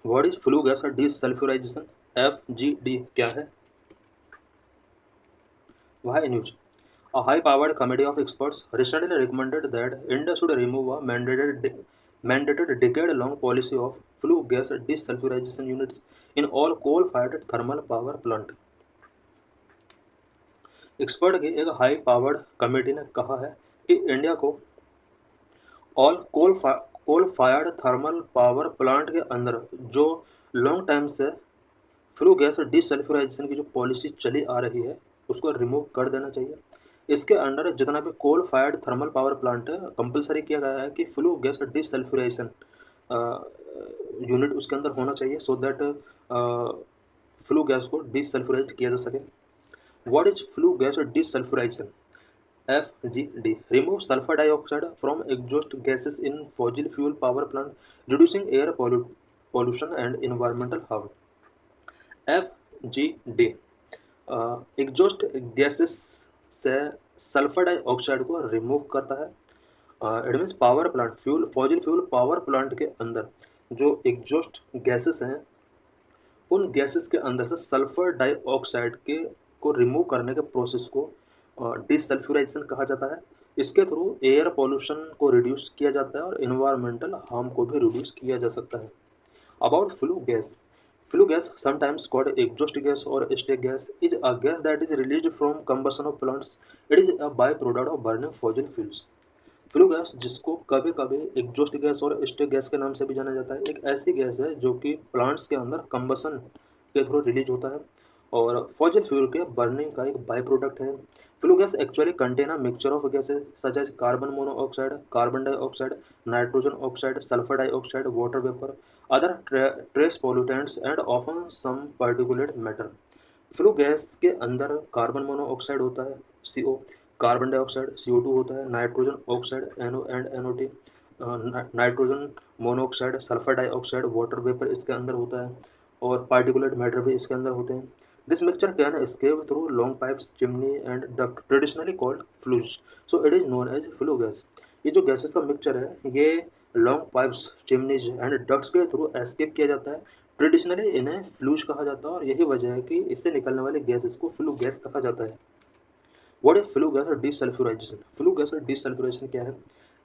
What is flue gas desulphurisation? FGD क्या है? Why news? A high-powered committee of experts recently recommended that India should remove a mandated decade-long policy of flue gas desulfurization units in all coal-fired thermal power plant. Expert की एक high powered committee ने कहा है कि India को all coal fired thermal power plant के अंदर जो लॉन्ग टाइम से फ्लू गैस डिसल्फ्यूराइजेशन की जो पॉलिसी चली आ रही है उसको रिमूव कर देना चाहिए। इसके अंडर जितना भी coal fired thermal power plant है कंपलसरी किया गया है कि फ्लू गैस डिसल्फ्यूराइजेशन यूनिट उसके अंदर होना चाहिए सो दैट फ्लू गैस को डिसल्फ्यूराइज किया जा सके। What is flue gas desulphurisation? FGD remove sulfur dioxide from exhaust gases in fossil fuel power plant, reducing air pollution and environmental harm. FGD exhaust gases से sulphur dioxide को remove करता है। It means power plant fuel fossil fuel power plant के अंदर जो exhaust gases हैं उन gases के अंदर से सल्फर डाइऑक्साइड के को रिमूव करने के प्रोसेस को डिसल्फ्यूराइजेशन कहा जाता है। इसके थ्रू एयर पॉल्यूशन को रिड्यूस किया जाता है और इन्वायरमेंटल हार्म को भी रिड्यूस किया जा सकता है। About flue gas, flue gas, sometimes called exhaust gas or stake gas, is a gas that is released from combustion of plants. It is a byproduct of burning fossil fuels. Flue gas जिसको कभी कभी exhaust gas और stake gas के नाम से भी जाना जाता है एक ऐसी गैस है जो कि प्लांट्स के अंदर कंबसन के थ्रू रिलीज होता है और फॉसिल फ्यूल के बर्निंग का एक बाई प्रोडक्ट है। Flue gas actually contain a mixture of gases such as carbon monoxide, carbon dioxide, nitrogen oxide, sulphur dioxide, water vapour, other trace pollutants and often some particulate matter. Flue gas के अंदर carbon monoxide होता है CO, carbon dioxide CO2 होता है, nitrogen oxide NO and NOT, nitrogen monoxide, sulphur dioxide, water vapour इसके अंदर होता है और पार्टिकुलेट मैटर भी इसके अंदर होते हैं। This mixture can escape through long pipes, chimney and duct, traditionally called flues. So it is known as flue gas. ये जो गैसेस का मिक्सचर है ये long pipes, chimneys and ducts के थ्रू एस्केप किया जाता है। ट्रेडिशनली इन्हें फ्लूज कहा जाता है और यही वजह है कि इससे निकलने वाले गैसेस को फ्लू गैस कहा जाता है। What is flue gas desulphurisation? Flue gas desulphurisation क्या है?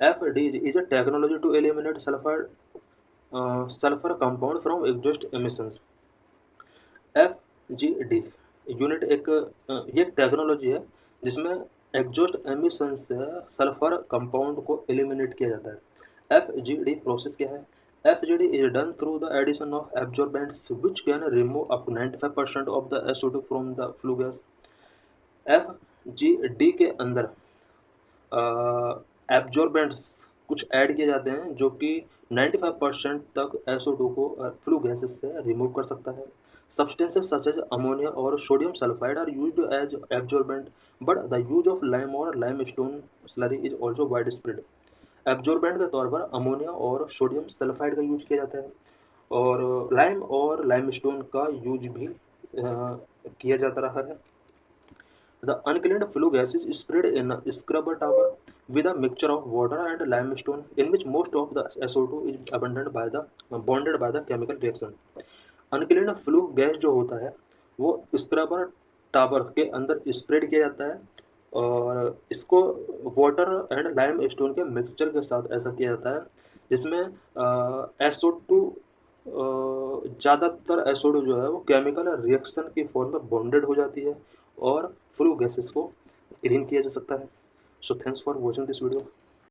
FD is a technology to eliminate sulphur compound from exhaust emissions. FGD unit ये टेक्नोलॉजी है जिसमें एग्जॉस्ट एमिशन से सल्फर कंपाउंड को एलिमिनेट किया जाता है। FGD प्रोसेस क्या है? FGD is done through the addition of absorbents which can remove up to 95% of the SO2 from the flue gas. FGD के अंदर एब्जॉर्बेंट्स कुछ ऐड किए जाते हैं जो कि 95% तक SO2 को फ्लू गैसेस से रिमूव कर सकता है। Substances such as ammonia or sodium sulfide are used as absorbent, but the use of lime or limestone slurry is also widespread. Absorbent के तौर पर अमोनिया और सोडियम सल्फाइड का यूज किया जाता है और लाइम और लाइमस्टोन का यूज भी किया जाता रहा है। The uncleaned flue gas is spread in a scrubber tower with a mixture of water and limestone in which most of the SO2 is bonded by the chemical reaction. Unclean flue gas जो होता है वो scrubber tower के अंदर spread किया जाता है और इसको वाटर एंड लाइम स्टोन के मिक्सचर के साथ ऐसा किया जाता है जिसमें SO2 ज़्यादातर SO2 जो है वो केमिकल रिएक्शन की फॉर्म में बॉन्डेड हो जाती है और फ्लू गैसेस को क्लीन किया जा सकता है। So thanks for watching this video.